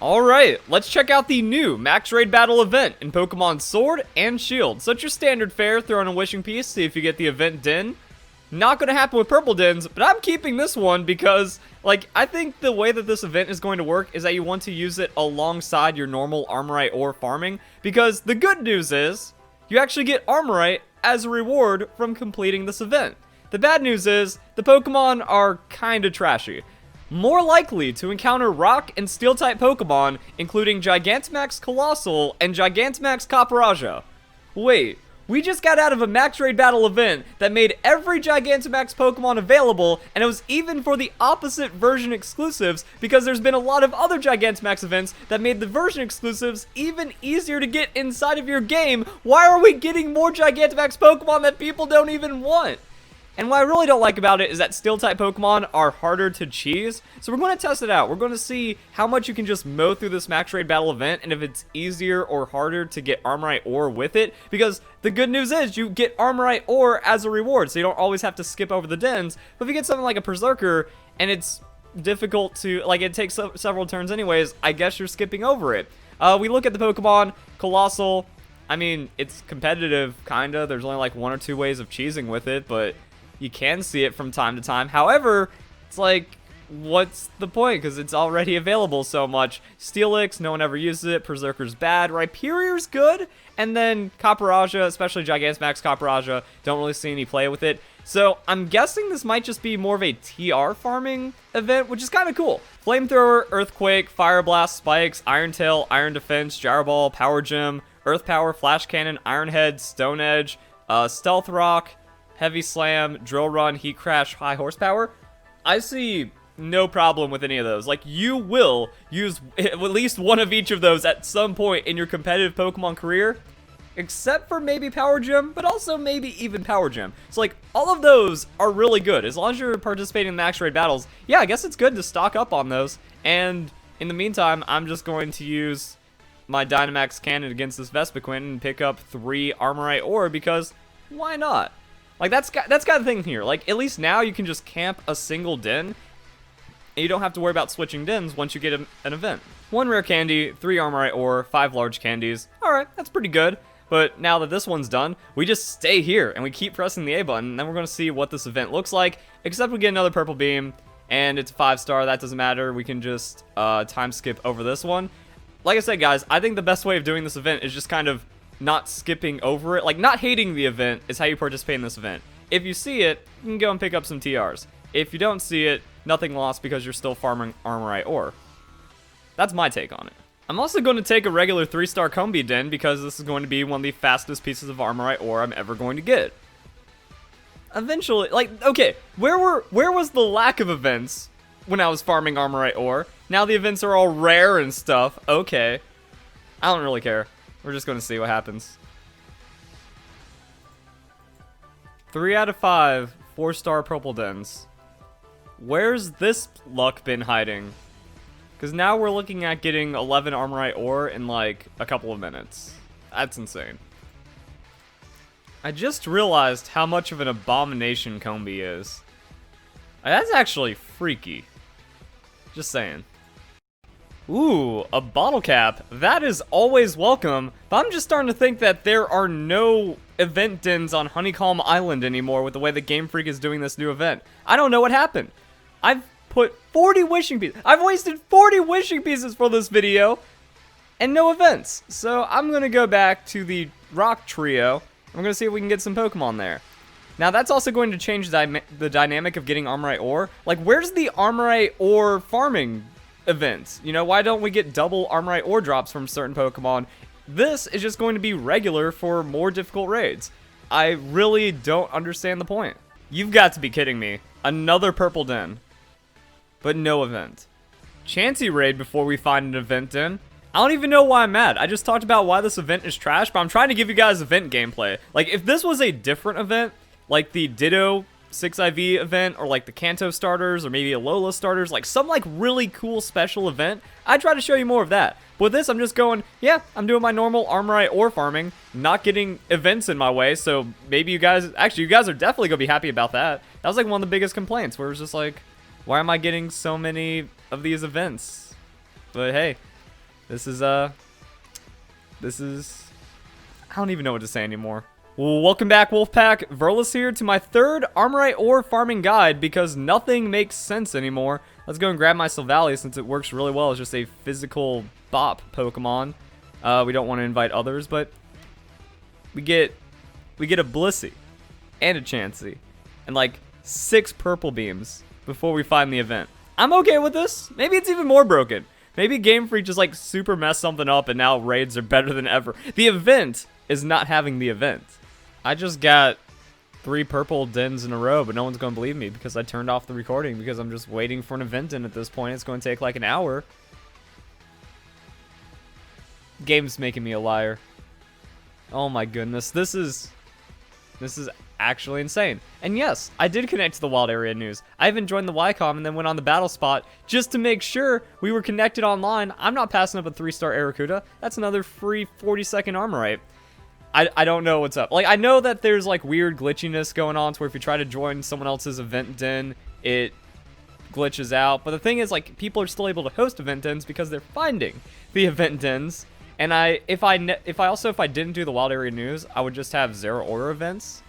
Alright, let's check out the new Max Raid Battle event in Pokemon Sword and Shield. So it's your standard fare, throw in a wishing piece, see if you get the event den. Not going to happen with purple dens, but I'm keeping this one because, like, I think the way that this event is going to work is that you want to use it alongside your normal Armorite Ore farming, because the good news is you actually get Armorite as a reward from completing this event. The bad news is the Pokemon are kinda trashy. More likely to encounter rock and steel type Pokemon, including Gigantamax Colossal and Gigantamax Copperajah. Wait, we just got out of a Max Raid Battle event that made every Gigantamax Pokemon available, and it was even for the opposite version exclusives, because there's been a lot of other Gigantamax events that made the version exclusives even easier to get inside of your game. Why are we getting more Gigantamax Pokemon that people don't even want? And what I really don't like about it is that Steel-type Pokemon are harder to cheese, so we're going to test it out. We're going to see how much you can just mow through this Max Raid Battle event, and if it's easier or harder to get Armorite Ore with it, because the good news is you get Armorite Ore as a reward, so you don't always have to skip over the dens. But if you get something like a Berserker, and it's difficult to, like, it takes several turns anyways, I guess you're skipping over it. We look at the Pokemon, Colossal. I mean, it's competitive, kinda. There's only like one or two ways of cheesing with it, but you can see it from time to time. However, it's like, what's the point? Because it's already available so much. Steelix, no one ever uses it. Berserker's bad. Rhyperior's good. And then Copperajah, especially Gigantamax Copperajah, don't really see any play with it. So I'm guessing this might just be more of a TR farming event, which is kind of cool. Flamethrower, Earthquake, Fire Blast, Spikes, Iron Tail, Iron Defense, Gyro Ball, Power Gem, Earth Power, Flash Cannon, Iron Head, Stone Edge, Stealth Rock, Heavy Slam, Drill Run, Heat Crash, High Horsepower. I see no problem with any of those. Like, you will use at least one of each of those at some point in your competitive Pokemon career, except for maybe Power Gem, but also maybe even Power Gem. So, like, all of those are really good. As long as you're participating in Max Raid battles, yeah, I guess it's good to stock up on those. And in the meantime, I'm just going to use my Dynamax Cannon against this Vespiquen and pick up 3 Armorite Ore, because why not? Like, that's got the thing here. Like, at least now you can just camp a single den, and you don't have to worry about switching dens once you get an event. 1 rare candy, 3 Armorite Ore, 5 large candies. Alright, that's pretty good. But now that this one's done, we just stay here, and we keep pressing the A button, and then we're going to see what this event looks like, except we get another purple beam, and it's a 5-star. That doesn't matter. We can just time skip over this one. Like I said, guys, I think the best way of doing this event is just kind of not skipping over it. Like, not hating the event is how you participate in this event. If you see it, you can go and pick up some TRs. If you don't see it, nothing lost because you're still farming Armorite Ore. That's my take on it. I'm also going to take a regular 3-star Combee den because this is going to be one of the fastest pieces of Armorite Ore I'm ever going to get. Eventually, like, okay, where was the lack of events when I was farming Armorite Ore? Now the events are all rare and stuff. Okay. I don't really care. We're just going to see what happens. 3 out of 5 4-star purple dens. Where's this luck been hiding? Because now we're looking at getting 11 Armorite Ore in like a couple of minutes. That's insane. I just realized how much of an abomination Combee is. That's actually freaky. Just saying. Ooh, a bottle cap. That is always welcome, but I'm just starting to think that there are no event dens on Honeycomb Island anymore with the way that Game Freak is doing this new event. I don't know what happened. I've put 40 wishing pieces. I've wasted 40 wishing pieces for this video and no events. So I'm going to go back to the Rock Trio. I'm going to see if we can get some Pokemon there. Now, that's also going to change the dynamic of getting Armorite Ore. Like, where's the Armorite Ore farming events? You know, why don't we get double Armorite Ore drops from certain Pokemon? This is just going to be regular for more difficult raids. I really don't understand the point. You've got to be kidding me. Another purple den, but no event. Chansey raid before we find an event den. I don't even know why I'm mad. I just talked about why this event is trash, but I'm trying to give you guys event gameplay. Like, if this was a different event, like the Ditto 6IV event, or like the Kanto starters, or maybe a Alola starters, like some like really cool special event, I'd try to show you more of that. But with this, I'm just going, yeah, I'm doing my normal Armorite Ore farming, not getting events in my way, so maybe you guys, actually, you guys are definitely going to be happy about that. That was like one of the biggest complaints, where it was just like, why am I getting so many of these events? But hey, This is, I don't even know what to say anymore. Well, welcome back, Wolfpack. Verlis here to my third Armorite Ore farming guide because nothing makes sense anymore. Let's go and grab my Sylvalia since it works really well as just a physical bop Pokemon. We don't want to invite others, but we get a Blissey and a Chansey and like 6 purple beams before we find the event. I'm okay with this. Maybe it's even more broken. Maybe Game Freak just like super messed something up and now raids are better than ever. The event is not having the event. I just got 3 purple dens in a row, but no one's going to believe me because I turned off the recording because I'm just waiting for an event in at this point. It's going to take like an hour. Game's making me a liar. Oh my goodness. This is actually insane. And yes, I did connect to the wild area news. I even joined the YCOM and then went on the battle spot just to make sure we were connected online. I'm not passing up a 3-star Arrokuda. That's another free 40-second Armorite. I don't know what's up. Like, I know that there's like weird glitchiness going on to where if you try to join someone else's event den, it glitches out. But the thing is, like, people are still able to host event dens because they're finding the event dens. And if I didn't do the wild area news, I would just have Zeraora events.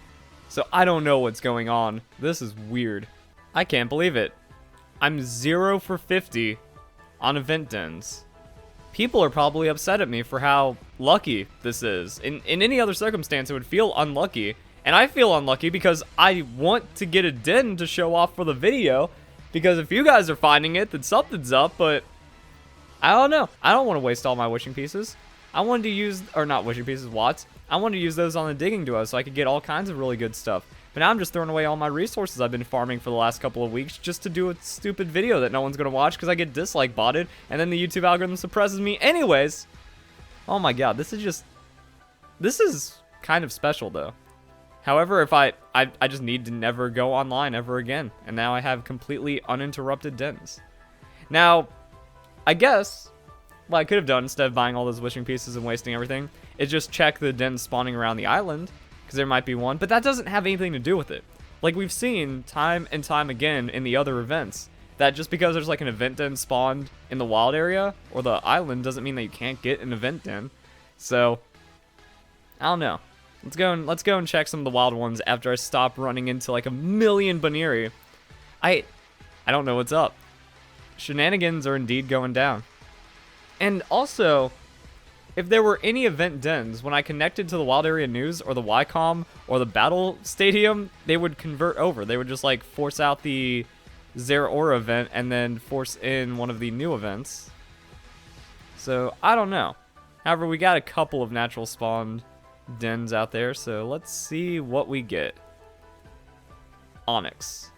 So I don't know what's going on. This is weird. I can't believe it. I'm 0 for 50 on event dens. People are probably upset at me for how lucky this is. In any other circumstance, it would feel unlucky. And I feel unlucky because I want to get a den to show off for the video. Because if you guys are finding it, then something's up. But I don't know. I don't want to waste all my wishing pieces. I wanted to use, or not wishing pieces, watts. I wanted to use those on the digging duo so I could get all kinds of really good stuff. But now I'm just throwing away all my resources I've been farming for the last couple of weeks just to do a stupid video that no one's going to watch because I get dislike botted and then the YouTube algorithm suppresses me anyways. Oh my god, this is kind of special though. However, if I just need to never go online ever again. And now I have completely uninterrupted dens. Now, I guess what I could have done instead of buying all those wishing pieces and wasting everything is just check the dens spawning around the island. Because there might be one, but that doesn't have anything to do with it. Like we've seen time and time again in the other events, that just because there's like an event den spawned in the wild area or the island doesn't mean that you can't get an event den. So, I don't know. Let's go and check some of the wild ones after I stop running into like a million Baniri. I don't know what's up. Shenanigans are indeed going down. And also, if there were any event dens, when I connected to the Wild Area News or the YCOM or the Battle Stadium, they would convert over. They would just like force out the Zeraora event and then force in one of the new events. So, I don't know. However, we got a couple of natural spawned dens out there, so let's see what we get. Onix.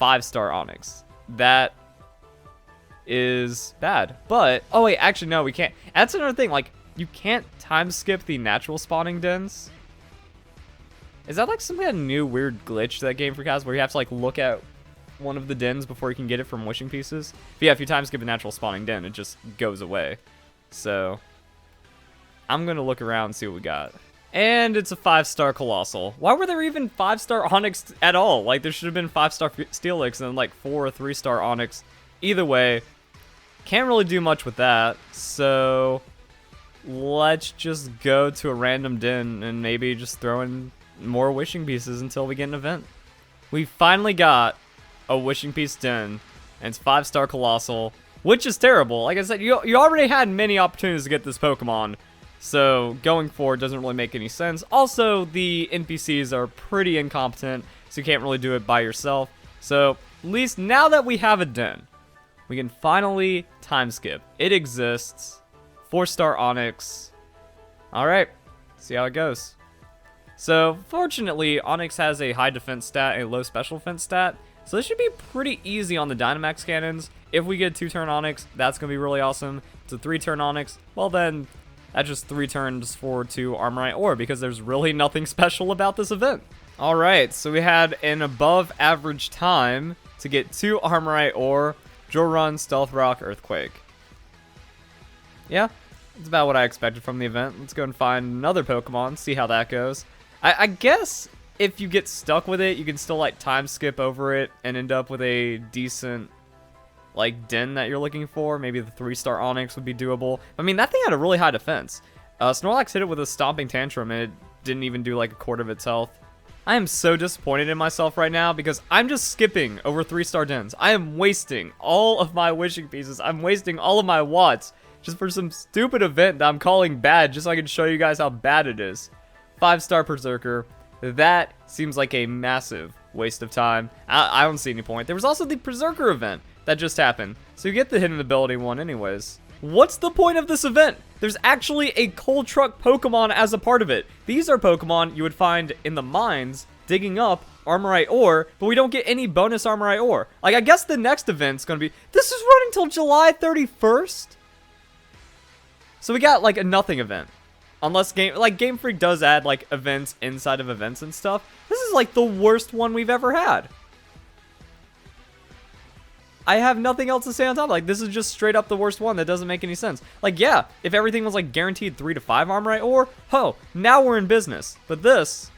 5-star Onix. That is bad, but oh wait, actually no, we can't. That's another thing, like you can't time skip the natural spawning dens. Is that like some kind of new weird glitch that Game Freak has where you have to like look at one of the dens before you can get it from wishing pieces? But yeah, if you time skip a natural spawning den, it just goes away. So I'm gonna look around and see what we got. And it's a 5-star Colossal. Why were there even 5-star Onix at all? Like there should have been 5-star Steelix and then like 4 or 3-star Onix. Either way, can't really do much with that, so let's just go to a random den and maybe just throw in more wishing pieces until we get an event. We finally got a wishing piece den, and it's 5-star Colossal, which is terrible. Like I said, you already had many opportunities to get this Pokemon, so going forward doesn't really make any sense. Also, the NPCs are pretty incompetent, so you can't really do it by yourself. So, at least now that we have a den, we can finally time skip. It exists. 4-star Onix. Alright, see how it goes. So, fortunately, Onix has a high defense stat and a low special defense stat. So this should be pretty easy on the Dynamax cannons. If we get a 2-turn Onix, that's going to be really awesome. It's a 3-turn Onix. Well then, that's just 3 turns for 2 Armorite Ore because there's really nothing special about this event. Alright, so we had an above average time to get 2 Armorite Ore, Drill Run, Stealth Rock, Earthquake. Yeah, that's about what I expected from the event. Let's go and find another Pokemon, see how that goes. I guess if you get stuck with it, you can still like time skip over it and end up with a decent like den that you're looking for. Maybe the 3-star Onix would be doable. I mean, that thing had a really high defense. Snorlax hit it with a stomping tantrum and it didn't even do like a quarter of its health. I am so disappointed in myself right now because I'm just skipping over 3-star dens. I am wasting all of my wishing pieces. I'm wasting all of my watts just for some stupid event that I'm calling bad just so I can show you guys how bad it is. 5-star Berserker. That seems like a massive waste of time. I don't see any point. There was also the Berserker event that just happened. So you get the hidden ability one anyways. What's the point of this event? There's actually a coal truck Pokemon as a part of it. These are Pokemon you would find in the mines digging up Armorite Ore, but we don't get any bonus Armorite Ore. Like, I guess the next event's gonna be... This is running till July 31st? So we got, like, a nothing event. Unless Game Freak does add, like, events inside of events and stuff. This is, like, the worst one we've ever had. I have nothing else to say on top. Like, this is just straight up the worst one. That doesn't make any sense. Like, yeah, if everything was, like, guaranteed 3 to 5 Armorite Ore, ho, now we're in business. But this,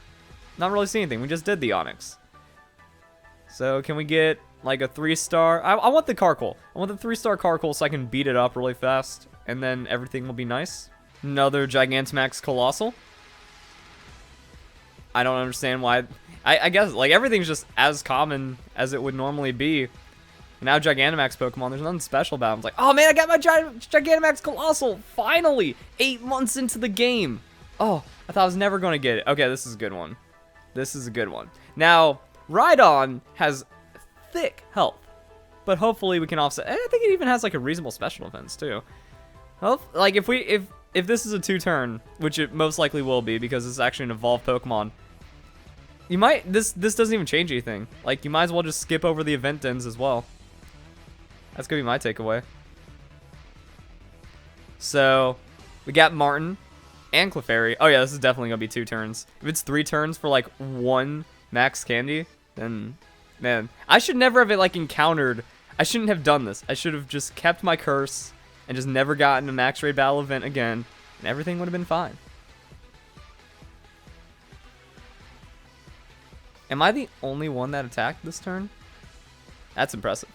not really seeing anything. We just did the Onix. So, can we get, like, a 3-star? I want the Carkol. I want the 3-star Carkol so I can beat it up really fast. And then everything will be nice. Another Gigantamax Colossal. I don't understand why. I guess, like, everything's just as common as it would normally be. And now Gigantamax Pokemon, there's nothing special about them. It's like, oh man, I got my Gigantamax Colossal! Finally! 8 months into the game! Oh, I thought I was never going to get it. Okay, this is a good one. This is a good one. Now, Rhydon has thick health. But hopefully we can offset. And I think it even has, like, a reasonable special defense, too. Well, like, if this is a 2-turn, which it most likely will be because it's actually an evolved Pokemon, you might, this doesn't even change anything. Like, you might as well just skip over the event dens as well. That's gonna be my takeaway. So, we got Martin and Clefairy. Oh yeah, this is definitely gonna be 2 turns. If it's 3 turns for like 1 max candy, then, man, I should never have like encountered, I shouldn't have done this. I should have just kept my curse and just never gotten a max raid battle event again, and everything would have been fine. Am I the only one that attacked this turn? That's impressive.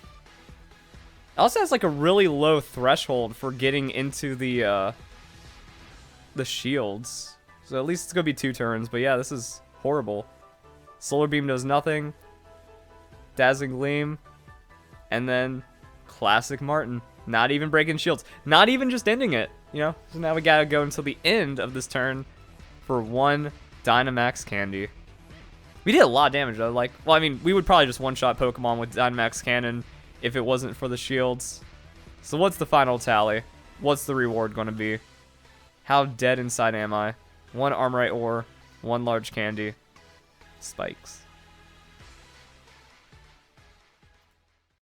It also has like a really low threshold for getting into the shields. So at least it's gonna be 2 turns, but yeah, this is horrible. Solar Beam does nothing. Dazzling Gleam. And then classic Martin. Not even breaking shields. Not even just ending it, you know? So now we gotta go until the end of this turn for 1 Dynamax Candy. We did a lot of damage though. Like, well, I mean, we would probably just one-shot Pokemon with Dynamax Cannon if it wasn't for the shields. So what's the final tally? What's the reward gonna be? How dead inside am I? 1 Armorite Ore, 1 large candy. Spikes.